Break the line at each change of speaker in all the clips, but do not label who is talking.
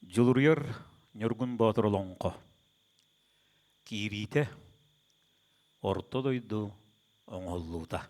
Juluruyar Nurgun Batırolonko. Kirite orta doydu oңоллуута.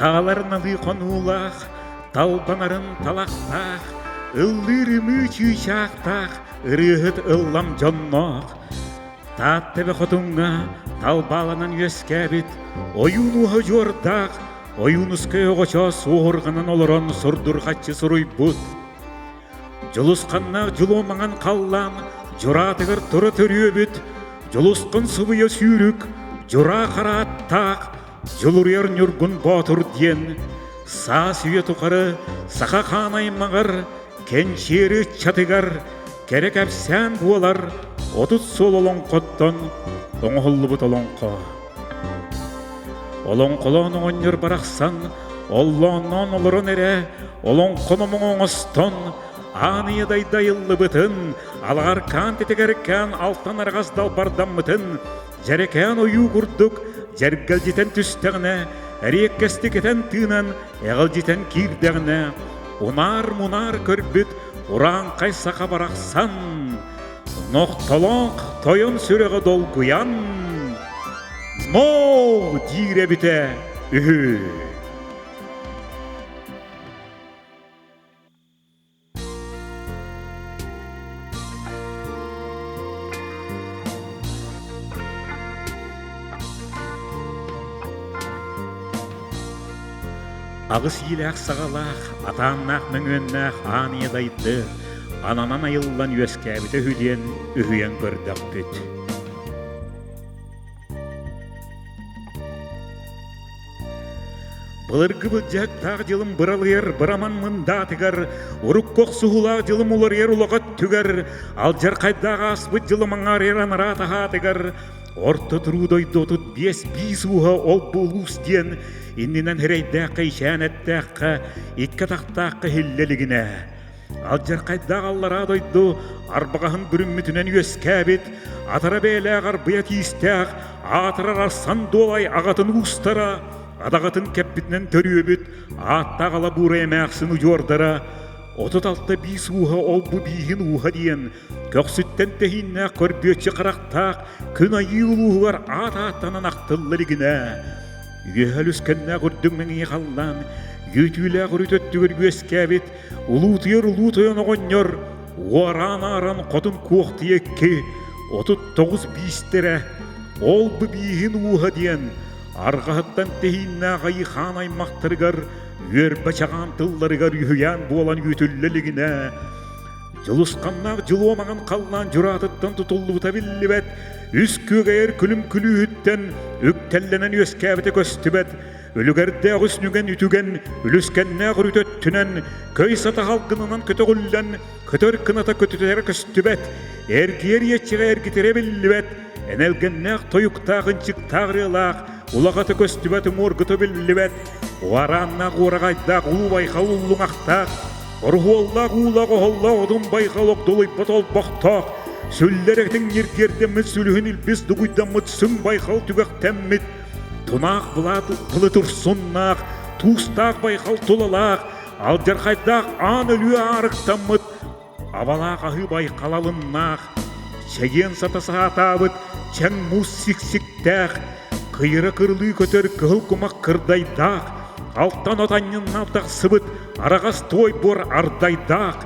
Тағаларналы қонулақ, талбанарын талақтақ, ыллырымы чүйшақтақ, ырыхыт ыллам жонноқ. Таттыбы қотунға талбаланан өскәбіт, ойуну жордақ, ойунускай оғыча суғырғанан олырон сұрдырғатчы сұруй бұд. Жұлысқаннақ жұломаңан қаллан, жұратығыр тұры түрі жұлысқын сұбыя сүйрік, жұра қараттақ, Juluruyar Nurgun Batur diyen, sağ süye tukarı, sağa kanayımağır, kençeri çatıgar, gerek efsen bualar, otut sol olonqottan, oңhollu but olonqa. Olonqolon oñur baraqsan, ollonon olurun ere, olonqonomun oңoston, anıyaday dayıllı bıtın, alar kan tetegerken altan arğaz dalbardan bıtın, jereken oyu kurduk, Jergal jiten tüstəğinə, əriyek kəstik etən tığınan, əğil jiten kirдәғinə, unar-munar körбүт, uran qaysaqa baraqsan, noqtaloq toyun sürəği dolguyan, moğ dirə bitə, ühü. Ағыс еләқ сағалақ, атаннақ мүңіннақ аниядайды, ананан айылдан өскәбіті хүден үйен көрдіқ бүт. Бұлырғы бұлжақ тақ жылым бұралыр, бұраман мұндатығар, ұрық қоқ сұғылақ жылым ұлыр ер ұлығат түгер, ал жарқайдағы аспыт жылым аңар ер аныра тағатығар, орты тұрудой дотыт бес уға ол бұлғыз ден, Иннинен херейдәққа ишәнәттәққа, икка тақтаққа хиллелігіне. Ал жарқайдағы аллара дойду, арбағағын бүріммітінен өскәбет, атара бәйләғ арбыя тиістәқ, атырар арсан долай ағатын ұстара, адағатын кәпбітінен төріөбіт, аттағала бұра әмәқсін ұжордара, отыт алты бейс уға ол бұ бейгін уға дейін, көксүттен тәхиннә көрбетші қарақтақ, күн айы ұлуғар ат-аттанан ақтыллылігіне. Үйәл үскәннә күрдің мәңе қаллан, үйтілі күрітөттігір өскәбет, ұлутойын оғынер, уаран-аран қотын қоқты екке, 39 бейістері, ол бұ бейгін уға дейін, арғағыттан тәхиннә ғайы хан аймақтырғар, өр бачаған тылларығар үйән болан үйтілілігіне. Жылысқаннақ жылуамаған қаллан жүратыттан тұтылы бұтабілі бәт, үс көгәйір күлім күлі үттен, үктәлленен өскәбіті көстібәт, өлігерді үснүген үтіген, үліскәнне ғұрытөттінен, көй сата халқынынан көтіғілден, көтір кыната көтітер көстібәт, әргер етшіға әргітері білі бәт, әнәлгеннәқ тойықтағын чықтағырылақ, ұлағаты көстібәті моргыты білі бәт, уараннақ орағайдақ ұлы байқал ұллыңақтақ, Орғоллақ ұлақ оғоллақ одын байқалық долай батал бақтақ, сөйлеректің ергердеміз сүліхін үлбіз дүгүйдамыд сүн байқал түгіқтәммід, тұнақ бұлы тұрсыннақ, туыстақ байқал тұлалақ, ал жарқайдақ ан өлі арықтамыд, авалақ ағы байқалалыннақ, шәген сатасы атабыд, чәң мұз сік-сіктәқ, қиыры қырлы көтер кығыл құмақ қырдайдақ, Алттан отаннын алтақ сыбыт, арағас той бор ардайдақ,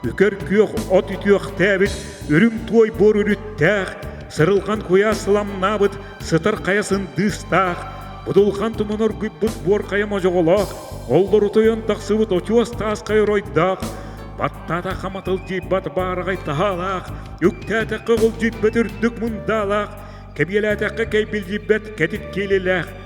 үкер күйеқ от үтіоқ тәбіт, үрім той бор үріттәқ, сырылған қоя сыламнабыт, сытар қаясын дыстақ, бұдылған тұмыныр күббіт бор қаяма жоғылақ, олдыр ұтойын тақсыбыт отуас тас қайыр ойдақ, баттата қаматыл жейбат барғай тағалақ, үктәті қығыл жейбет үрдік мұндалақ, кәбеләтәқі кәйбіл жейбет кәтік келеләқ,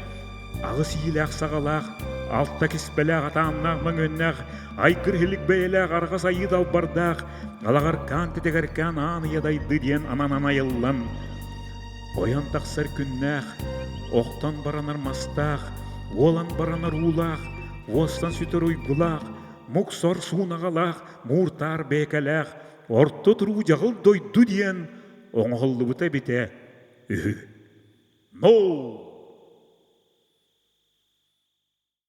ағыс еләқ сағалақ, Алтта кеспеләғ атаннақ маңөннәғ, айкыр хілік бәйләғ арғас айыд албардақ, алағар кан тетегеркан аны ядайды ден ананан айыллан. Оян тақсар күннәқ, оқтан баранар мастақ, олан баранар улақ, остан сүтер ұйбылақ, мұқсор суынағалақ, мұртар бекалақ, орты тұру жағыл дойду дейін, оңғылы бұта бите. No!